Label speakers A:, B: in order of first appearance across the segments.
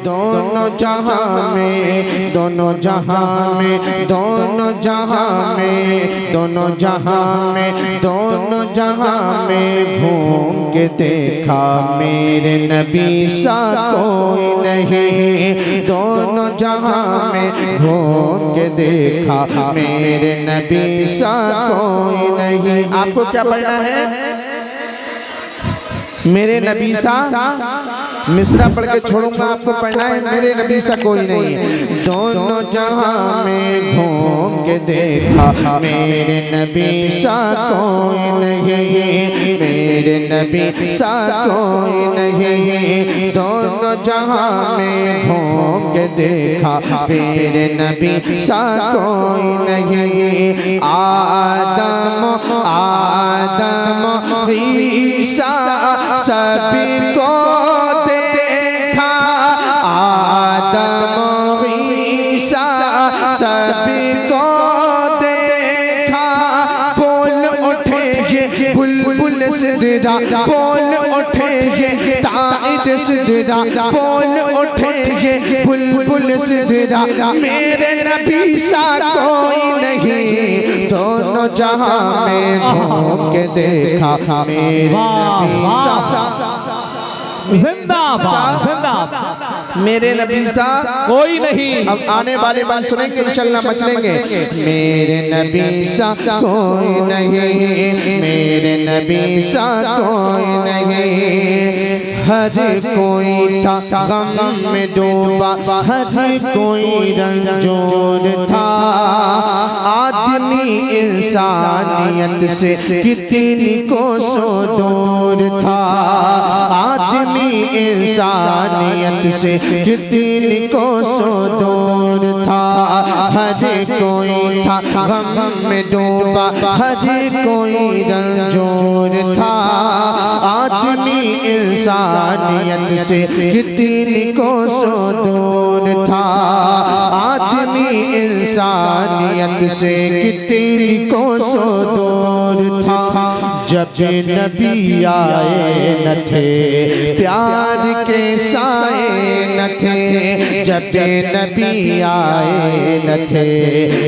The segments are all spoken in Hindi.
A: दोनों जहां में, दोनों जहां में, दोनों जहां में, दोनों जहां में, दोनों जहां में घूम के देखा मेरे नबी सा कोई नहीं। दोनों जहां में घूम के देखा मेरे नबी सा कोई नहीं। आपको क्या पढ़ना है? मेरे नबी सा, मिसरा पढ़ के छोड़ूंगा, आपको पढ़ना है मेरे नबी सा कोई नहीं। दोनों जहां में घूम के देखा मेरे नबी सा कोई नहीं, मेरे नबी सा कोई नहीं। दोनों जहां में घूम के देखा मेरे नबी सा कोई नहीं। आदम आदम ईसा सभी को देखा, आदम ईसा सभी को देखा। बोल उठे ये बुलबुल सिदरा, बोल उठे ये ताइद सिदरा, बोल उठे ये बुलबुल सिदरा। मेरे नबी सा कोई नहीं। दोनों जहां में घूम के देखा मेरे नबी सा।
B: जिंदाबाद जिंदाबाद,
A: मेरे नबी सा
B: कोई नहीं।
A: अब आने वाले बात सुनेंगे इंशाल्लाह, मचलेंगे। मेरे नबी सा कोई नहीं, मेरे नबी सा कोई नहीं। हर कोई था गम में डूबा, हर कोई रंजोर था। आदमी इंसानियत से कितनी कोसों दूर था, आदमी इंसानियत से कितनी कोसों दूर था। हर कोई था गम में डूबा, हर कोई रंजोर था। आदमी इंसानियत से कितनी कोसों दूर था, आदमी इंसानियत से कितनी कोसों दूर था। जब नबी आए न थे प्यार के साए न थे, जब नबी आए न थे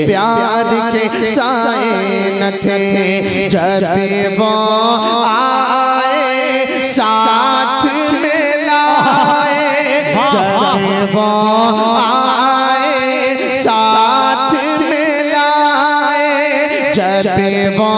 A: प्यार के साए न थे। जब वो आए साथ में लाए, जब वो आए साथ में लाए, जब वो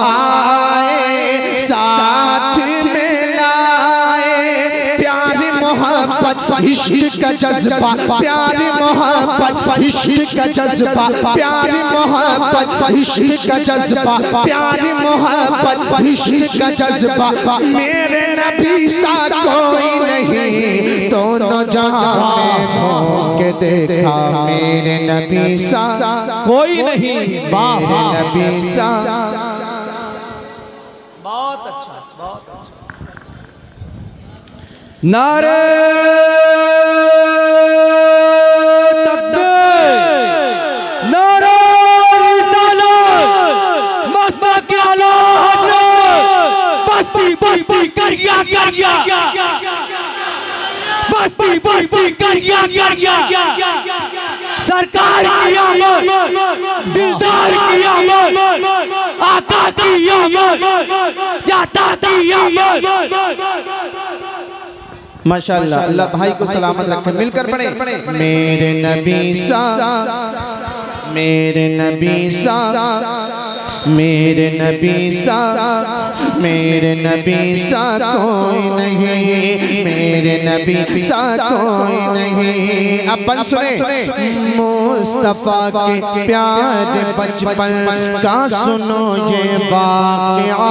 A: आए साथ में लाए। प्यार मोहब्बत इश्क का जज्बा, प्यार मोहब्बत इश्क का जज्बा, प्यार मोहब्बत इश्क का जज्बा, प्यार मोहब्बत इश्क का जज्बा। मेरे नबी सा कोई नहीं। दोनों जहां में घूम के देखा मेरे नबी सा
B: कोई नहीं।
A: मेरे नबी सा।
B: बहुत अच्छा बहुत अच्छा। नारे तकबीर, नारे रिसालत, मस्तक आला हज़रत। बस्ती बस्ती कर गया, बस्ती बस्ती कर गया। सरकार की आमद, दिलदार की आमद, आका की आमद, जाता की आमद।
A: माशाअल्लाह, अल्लाह भाई को सलामत रखे। मिलकर पढ़े। मेरे नबी सा, मेरे नबी सा, मेरे नबी सा, मेरे नबी सा कोई नहीं, मेरे नबी सा कोई नहीं। अपन सुने मुस्तफा के प्यारे बचपन का सुनो ये वाक़या।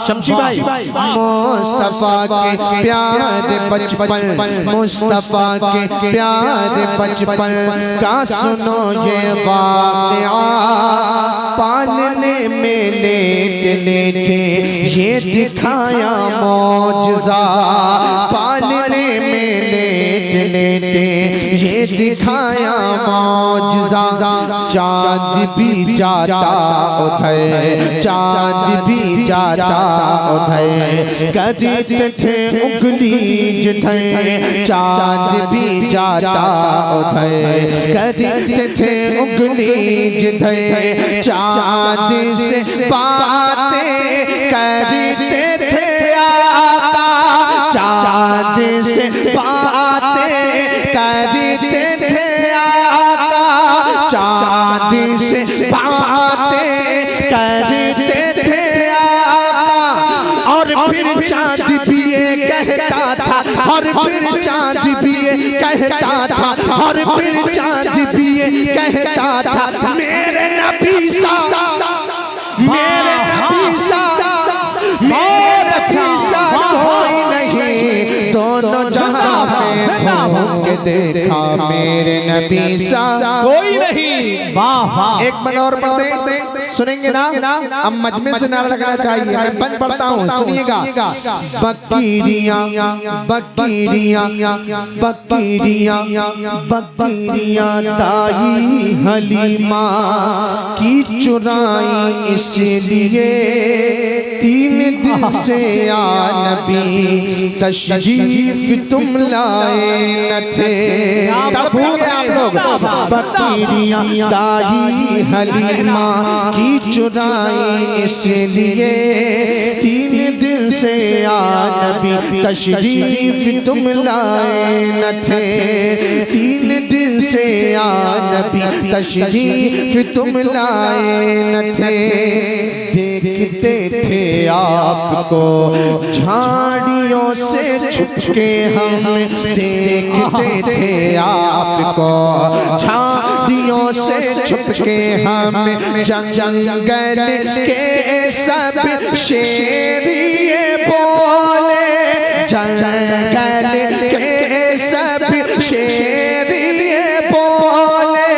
A: शमशी भाई, मुस्तफा के प्यारे बचपन, मुस्तफा के प्यारे बचपन का सुनो ये वाक़या। पालने में लेट लेटे ये दिखाया मौजज़ा, पालने में लेट लेटे ये दिखाया मौजज़ा, चाँद भी जाता उधर, चाँद भी जाता उधर, करते थे उंगली जिधर, चाँद भी जाता उधर, करते थे उंगली जिधर, चाँद से बातें करते थे आका, चाँद से बातें करते थे आका, चाँद से बातें करते थे आका। और फिर चाँद भी ये कहता था, और फिर चाँद भी ये कहता था, और फिर चाँद भी ये कहता था, मेरे नबी सा, मेरे नबी सा, मेरे नबी सा कोई नहीं, दोनों जहां में घूम के देखा मेरे नबी सा
B: कोई नहीं। वाह वाह।
A: एक मन और पढ़ते सुनेंगे ना, अब मजमे से ना लगना चाहिए, मैं बंद पढ़ता हूँ सुनिएगा। बकरियाँ बकरियाँ बकरियाँ बकरियाँ दाई हलीमा की चुराई इसलिए 3 दिन से या नबी तशरीफ तुम लाए न थे। तड़पेंगे आप लोग। बकरियाँ दाई हलीमा की चुराई इसलिए 3 दिन से या नबी तशरीफ तुम लाए न थे। 3 दिन से या नबी तशरीफ तुम लाए न थे। देखते थे आपको झाड़ियों से छुपके हम, देखते थे आपको झाड़ियों से छुपके हम, जंगल के सब शेर ये बोले, जंगल के सब शेर ये बोले,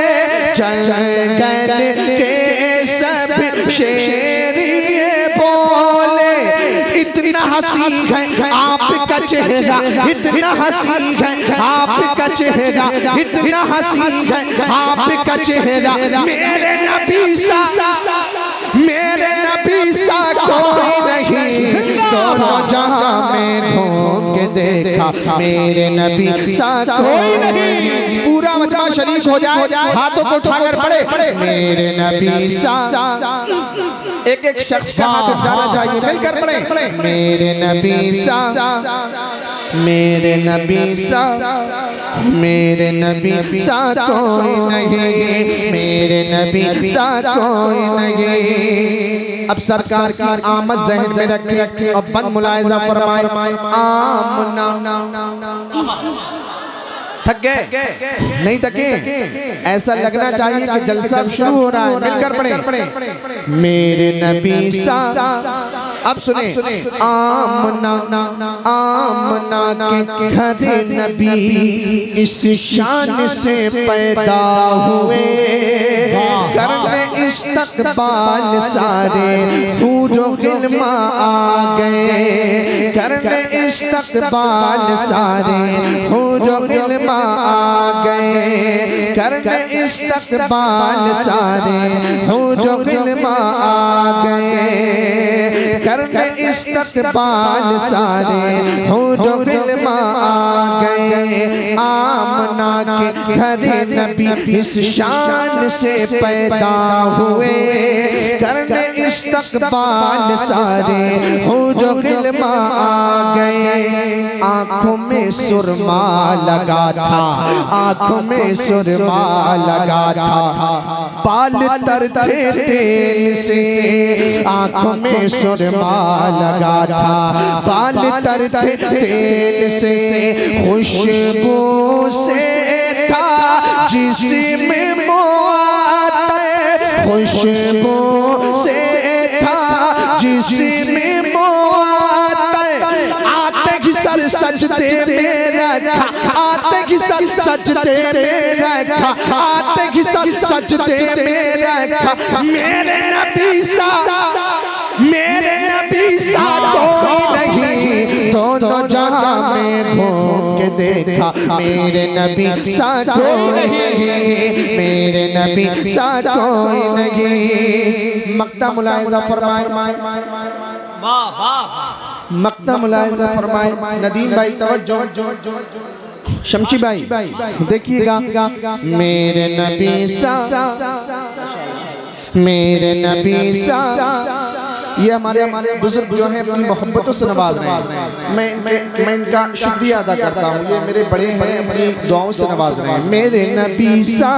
A: जंगल के सब शेर ये बोले। इतना हंसी है आपका चेहरा, इतना हंसी है आपका चेहरा, इतना हंसी है आपका चेहरा, मेरे नबी सा, मेरे नबी सा कोई नहीं, दोनों जहां में घूम के देखा मेरे नबी सा कोई नहीं। पूरा मजमा शरीक हो जाए, हाथों को उठाकर पड़े मेरे नबी सा। एक एक शख्स का हाथ उठाना चाहिए, मिलकर पड़े मेरे नबी सा, मेरे नबी सा, मेरे नबी सा कोई नहीं, मेरे नबी सा कोई नहीं। अब सरकार की आमद ज़हन में रखिए और बंद मुलाहिज़ा फरमाए। आमना थक गए नहीं थके, ऐसा लगना चाहिए कि जलसा शुरू हो रहा है, मिलकर पढ़े मेरे नबी सा। अब सुने, आमना आमना के घर नबी इस शान से पैदा हुए, करने इस्तक़बाल सारे हूरो गिल्मा आ गए, करने इस्तक़बाल सारे हूरो गिल्मा आ गए, करने इस्तक़बाल सारे हूरो गिल्मा आ गए, करने इस्तक़बाल सारे हूरो गिल्मा आ गए। आमना के घर नबी इस शान से पैदा हुए, करने इस्तक़बाल सारे हूरो गिल्मा आ गए। आँखों में सुरमा लगा था, आँखों में सुरमा लगा था, बाल तर थे तेल से, आँखों में सुरमा लगा था, बाल तर थे तेल से, खुशबू से था जिसमें मोअत्तर, खुशबू से था जिसमें मोअत्तर। आते ही सर सजदे में रखा, आते ही सर सजदे में रखा, आते ही सर सजदे में रखा मेरे नबी सा, मेरे नबी सा कोई नहीं, दोनों जहां में घूम के देखा, मेरे नबी सा कोई नहीं, मेरे नबी सा कोई नहीं। मक्ता मुलाहिजा फरमाए,
B: वाह वाह
A: मक्ता मुलाहिजा फरमाए। नदीम भाई तवज्जो, शमशी भाई देखिएगा। मेरे नबी सा, मेरे नबी सा, ये हमारे बुजुर्ग जो हैं अपनी मोहब्बतों से नवाज रहे हैं। मैं इनका शुक्रिया अदा करता हूँ। ये मेरे बड़े हैं, अपनी दुआओं से नवाज रहे हैं। मेरे नबी सा,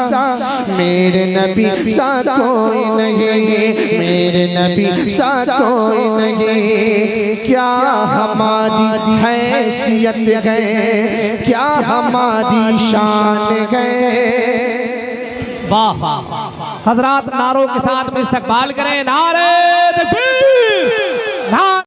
A: मेरे नबी सा कोई नहीं, मेरे नबी सा कोई नहीं। क्या हमारी हैसियत है, क्या हमारी शान है।
B: वाह वाह। हजरात नारों के साथ में इस्तकबाल करें। नारे तकबीर, नारे